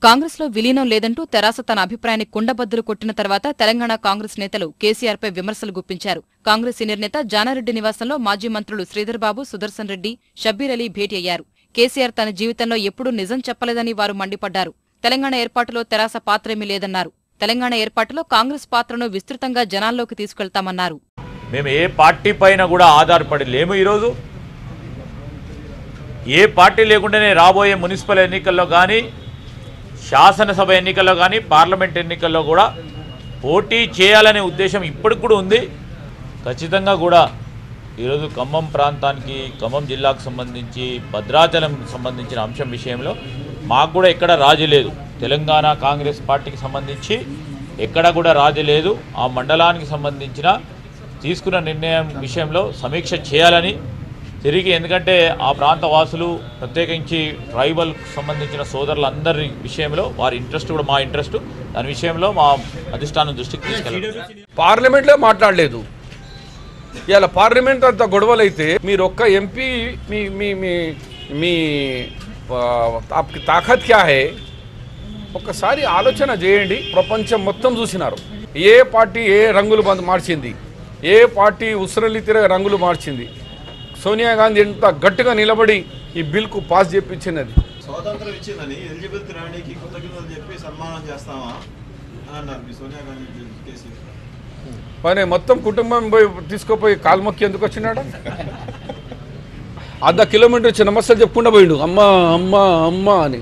కాంగ్రెస్లో విలీనం లేదంటూ తెరాస తన అభిప్రాయాన్ని కుండబద్దలు కొట్టిన తర్వాత తెలంగాణ కాంగ్రెస్ నేతలు కేసీఆర్పై విమర్శలు గుప్పించారు. కాంగ్రెస్ సీనియర్ నేత జానారెడ్డి నివాసంలో మాజీ మంత్రులు శ్రీధర్బాబు, సుదర్శన్ రెడ్డి, షబ్బీర్ అలీ భేటీ అయ్యారు. కేసీఆర్ తన జీవితంలో ఎప్పుడూ నిజం చెప్పలేదని వారు మండిపడ్డారు. తెలంగాణ ఏర్పాటులో తెరాస పాత్రేమీ లేదన్నారు. తెలంగాణ ఏర్పాటులో కాంగ్రెస్ పాత్రను విస్తృతంగా జనాల్లోకి తీసుకెళ్తామన్నారు. మేము ఏ పార్టీ పైన కూడా ఆధారపడి లేము. ఈరోజు ఏ పార్టీ లేకుండానే రాబోయే మున్సిపల్ ఎన్నికల్లో కానీ, శాసనసభ ఎన్నికల్లో కానీ, పార్లమెంట్ ఎన్నికల్లో కూడా పోటీ చేయాలనే ఉద్దేశం ఇప్పటికి కూడా ఉంది. ఖచ్చితంగా కూడా ఈరోజు ఖమ్మం ప్రాంతానికి, ఖమ్మం జిల్లాకు సంబంధించి, భద్రాచలం సంబంధించిన అంశం విషయంలో మాకు కూడా ఎక్కడ రాజీ లేదు. తెలంగాణ కాంగ్రెస్ పార్టీకి సంబంధించి ఎక్కడ కూడా రాజీ లేదు. ఆ మండలానికి సంబంధించిన తీసుకున్న నిర్ణయం విషయంలో సమీక్ష చేయాలని తిరిగి, ఎందుకంటే ఆ ప్రాంత వాసులు ప్రత్యేకించి ట్రైబల్ సంబంధించిన సోదరులందరి విషయంలో వారి ఇంట్రెస్ట్ కూడా మా ఇంట్రెస్ట్, దాని విషయంలో మా అధిష్టానం దృష్టికి తీసుకెళ్ళాలి. పార్లమెంట్లో మాట్లాడలేదు. ఇలా పార్లమెంట్ అంత గొడవలైతే మీరు ఒక్క ఎంపీ మీ మీ మీ మీ आपकी ताकत क्या है ఒక్కసారి ఆలోచన చేయండి. ప్రపంచం మొత్తం చూసినారు ఏ పార్టీ ఏ రంగులు మార్చింది, ఏ పార్టీ ఉసిరలి తిరగ రంగులు మార్చింది. సోనియా గాంధీ ఎంత గట్టిగా నిలబడి ఈ బిల్కు పాస్ చేయించినది. స్వాతంత్రం ఇచ్చిందని ఎలిజబెత్ రాణికి కృతజ్ఞతలు చెప్పి సన్మానం చేస్తామా అన్నారు సోనియా గాంధీ కేసు. పని మొత్తం కుటుంబం పోయి తీసుకుపోయి కాల్మొక్కి ఎందుకు వచ్చినాడు? అర్ధ కిలోమీటర్ వచ్చి నమస్తే చెప్పుకుండా పోయిండు అమ్మా అమ్మా అమ్మా అని.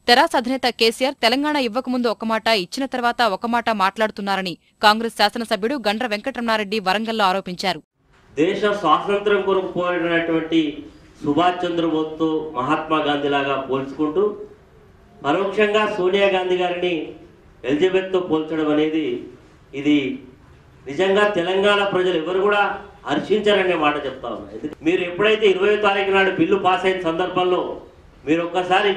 తెరాస అధినేత కేసీఆర్ తెలంగాణ ఇవ్వకముందు ఒక మాట, ఇచ్చిన తర్వాత ఒక మాట మాట్లాడుతున్నారని కాంగ్రెస్ శాసనసభ్యుడు గండ్ర వెంకటరమణారెడ్డి వరంగల్లో ఆరోపించారు. దేశ స్వాతంత్ర్యం కొరకు పోరాడినటువంటి సుభాష్ చంద్రబోస్తో, మహాత్మా గాంధీ లాగా పోల్చుకుంటూ పరోక్షంగా సోనియా గాంధీ గారిని ఎలిజబెత్తో పోల్చడం అనేది ఇది నిజంగా తెలంగాణ ప్రజలు ఎవరు కూడా హర్షించారనే మాట చెప్తా ఉన్నారు. మీరు ఎప్పుడైతే 20వ తారీఖు నాడు బిల్లు పాస్ అయిన సందర్భంలో మీరు ఒక్కసారి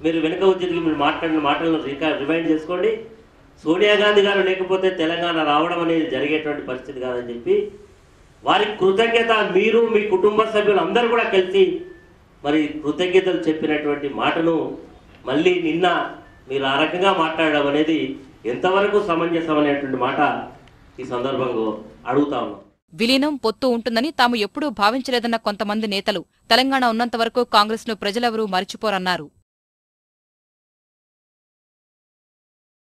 వెనుక ఉద్యోగి మీరు మాట్లాడిన మాటలను రిమైండ్ చేసుకోండి. సోనియా గాంధీ గారు లేకపోతే తెలంగాణ రావడం అనేది జరిగేటువంటి పరిస్థితి కాదని చెప్పి వారికి కృతజ్ఞత మీరు మీ కుటుంబ సభ్యులు అందరూ కూడా కలిసి మరి కృతజ్ఞతలు చెప్పినటువంటి మాటను మళ్ళీ నిన్న మీరు ఆ రకంగా మాట్లాడడం అనేది ఎంతవరకు సమంజసం అనేటువంటి మాట ఈ సందర్భంగా అడుగుతా ఉన్నాం. విలీనం, పొత్తు ఉంటుందని తాము ఎప్పుడూ భావించలేదన్న కొంతమంది నేతలు తెలంగాణ ఉన్నంతవరకు కాంగ్రెస్ను ప్రజలెవరూ మరిచిపోరన్నారు.